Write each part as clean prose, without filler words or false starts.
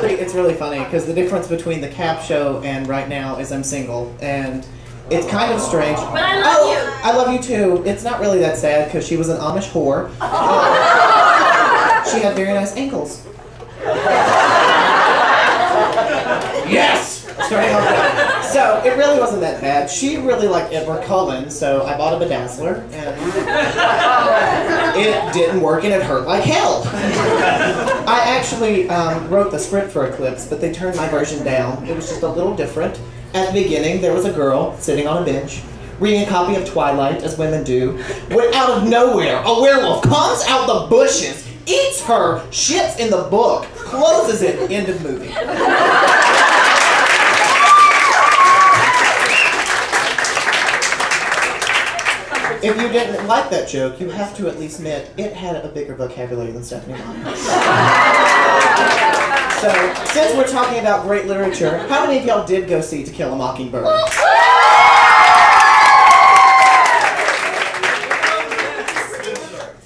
it's really funny because the difference between the Cap show and right now is I'm single, and it's kind of strange. But I love you. I love you too. It's not really that sad because she was an Amish whore. She had very nice ankles. Yes! Starting off that. So, it really wasn't that bad. She really liked Edward Cullen, so I bought a bedazzler, and it didn't work, and it hurt like hell. I actually wrote the script for Eclipse, but they turned my version down. It was just a little different. At the beginning, there was a girl sitting on a bench, reading a copy of Twilight, as women do, when out of nowhere, a werewolf comes out the bushes, eats her, shits in the book, closes it, end of movie. If you didn't like that joke, you have to at least admit it had a bigger vocabulary than Stephanie Meyer. So, since we're talking about great literature, how many of y'all did go see To Kill a Mockingbird?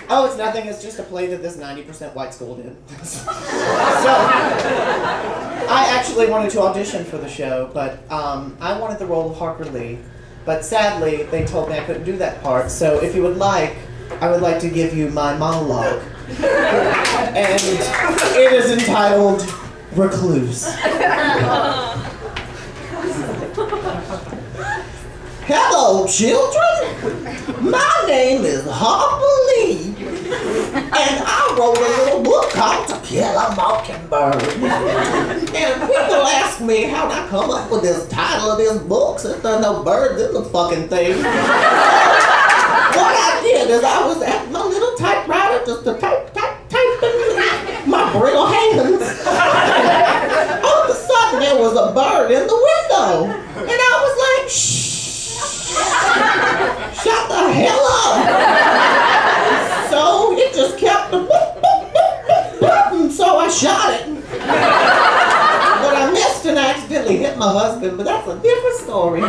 Oh, it's nothing. It's just a play that this 90% white school did. So, I actually wanted to audition for the show, but I wanted the role of Harper Lee. But sadly, they told me I couldn't do that part. So if you would like, I would like to give you my monologue. And it is entitled Recluse. Hello, children. My name is Harper Lee. And I wrote a little book called To Kill a Mockingbird. And people ask me how'd I come up with this title of this book since there's no birds in the fucking thing. What I did is I was at my little typewriter just to typing my brittle hands. All of a sudden there was a bird in the window. And I was like, shh. Shut the hell up! So it just kept the boop, boop, boop, boop, boop, and so I shot it. But I missed and accidentally hit my husband, but that's a different story. So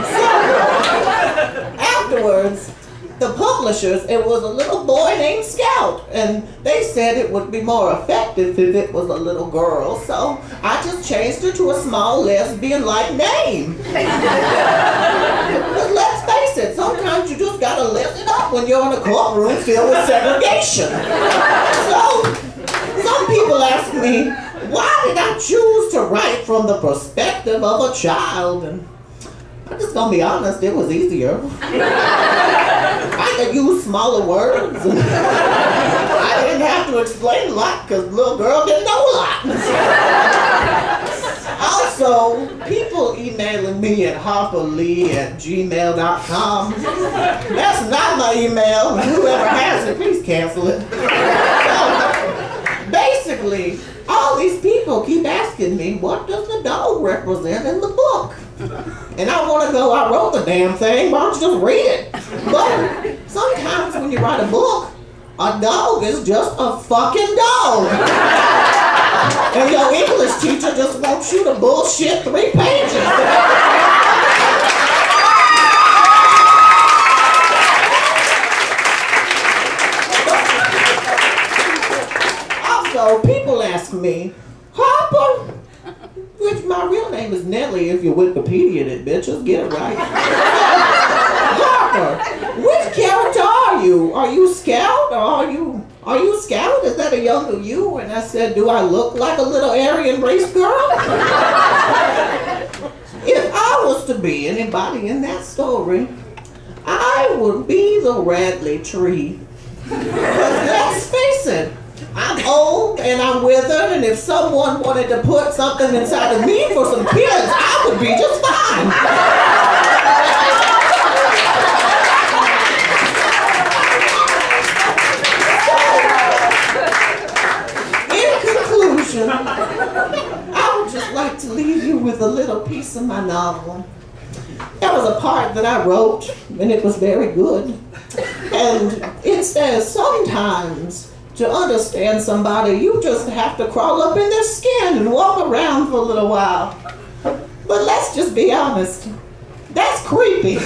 afterwards, the publishers, it was a little boy named Scout, and they said it would be more effective if it was a little girl, so I just changed her to a small lesbian-like name. But let's face it, sometimes you just gotta lift it up when you're in a courtroom filled with segregation. So, some people ask me, why did I choose to write from the perspective of a child? And I'm just gonna be honest, it was easier. I could use smaller words. I didn't have to explain a lot because the little girl didn't know a lot. Also, people emailing me at harperlee@gmail.com. That's not my email. Whoever has it, please cancel it. So, basically, all these people keep asking me, what does the dog represent in the book? And I want to go, I wrote the damn thing, why don't you just read it? But sometimes when you write a book, a dog is just a fucking dog. And your English teacher just wants you to bullshit 3 pages. Also, people ask me, Harper, which my real name is Nellie, if you Wikipedia it, bitches, get it right. Harper, which character are you? Are you Scout or are you Scout? Is that a younger you? And I said, do I look like a little Aryan race girl? If I was to be anybody in that story, I would be the Radley tree. Let's face it, I'm old and I'm withered, and if someone wanted to put something inside of me for some kids, I would be just fine. In conclusion, I would just like to leave you with a little piece of my novel. There was a part that I wrote, and it was very good. And it says, sometimes to understand somebody, you just have to crawl up in their skin and walk around for a little while. But let's just be honest, that's creepy.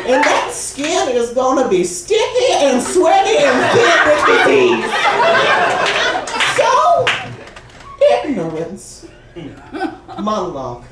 And that skin is going to be sticky and sweaty and filled with disease. So, ignorance. Monologue.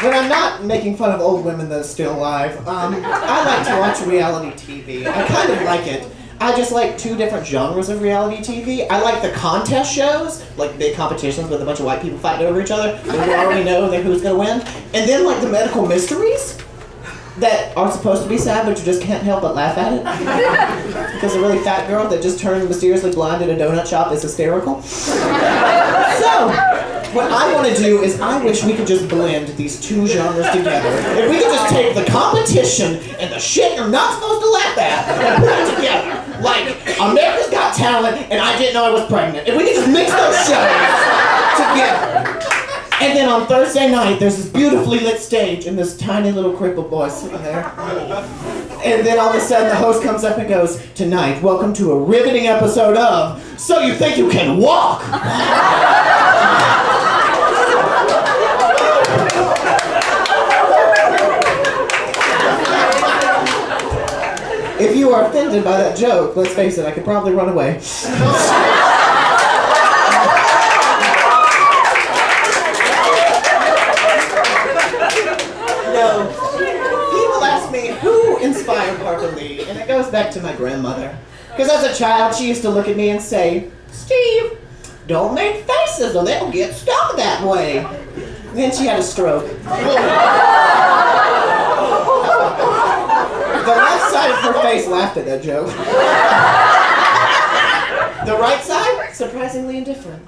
When I'm not making fun of old women that are still alive, I like to watch reality TV. I kind of like it. I just like two different genres of reality TV. I like the contest shows, like big competitions with a bunch of white people fighting over each other, and we already know that who's gonna win. And then like the medical mysteries that are supposed to be sad, but you just can't help but laugh at it. Because a really fat girl that just turned mysteriously blind at a donut shop is hysterical. So, what I want to do is I wish we could just blend these two genres together. If we could just take the competition and the shit you're not supposed to laugh at and put it together. Like, America's Got Talent and I Didn't Know I Was Pregnant. If we could just mix those shows together. And then on Thursday night, there's this beautifully lit stage and this tiny little crippled boy sitting there. And then all of a sudden the host comes up and goes, "Tonight, welcome to a riveting episode of So You Think You Can Walk." If you are offended by that joke, let's face it, I could probably run away. No. People ask me, who inspired Harper Lee? And it goes back to my grandmother. Because as a child, she used to look at me and say, "Steve, don't make faces or they'll get stuck that way." And then she had a stroke. The left side of her face laughed at that joke. The right side, surprisingly indifferent.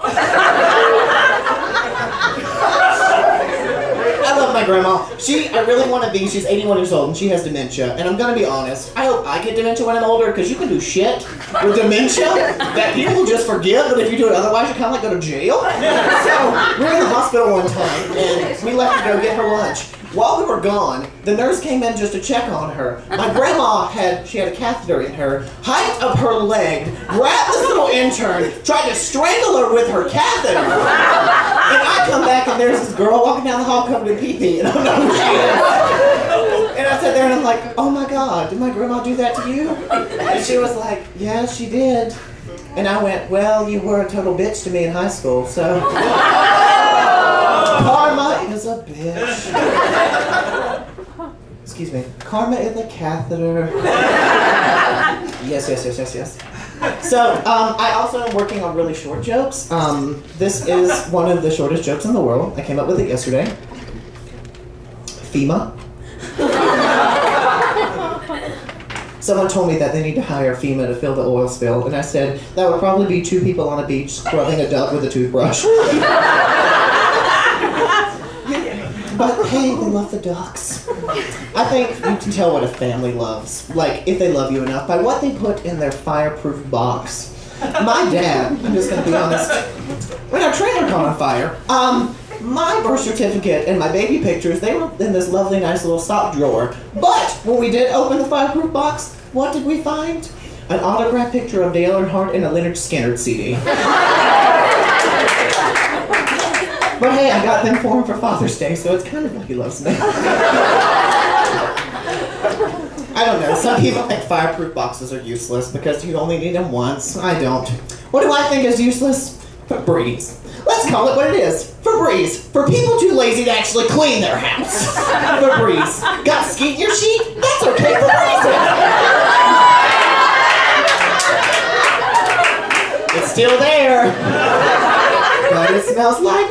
I love my grandma. I really want to be, she's 81 years old and she has dementia. And I'm going to be honest, I hope I get dementia when I'm older because you can do shit with dementia that people will just forgive, but if you do it otherwise, you kind of like go to jail. So, we're in the hospital one time and we left to go get her lunch. While we were gone, the nurse came in just to check on her. My grandma had a catheter in her, hiked up her leg, grabbed this little intern, tried to strangle her with her catheter. And I come back and there's this girl walking down the hall covered in pee-pee, and I don't know who she is. And I sat there and I'm like, "Oh my God, did my grandma do that to you?" And she was like, "Yeah, she did." And I went, "Well, you were a total bitch to me in high school, so..." Karma is a bitch. Excuse me. Karma is a catheter. Yes. So, I also am working on really short jokes. This is one of the shortest jokes in the world. I came up with it yesterday. FEMA. Someone told me that they need to hire FEMA to fill the oil spill, and I said, that would probably be 2 people on a beach scrubbing a duck with a toothbrush. But hey, they love the ducks. I think you can tell what a family loves. Like, if they love you enough, by what they put in their fireproof box. My dad, I'm just gonna be honest, when our trailer caught on fire, my birth certificate and my baby pictures, they were in this lovely, nice little sock drawer. But when we did open the fireproof box, what did we find? An autographed picture of Dale Earnhardt and a Leonard Skinner CD. But hey, I got them for him for Father's Day, so it's kind of like he loves me. I don't know, some people think fireproof boxes are useless because you only need them once. I don't. What do I think is useless? Febreze. Let's call it what it is. Febreze. For people too lazy to actually clean their house. Febreze. Got skeet in your sheet? That's okay, Febreze it. It's still there. But it smells like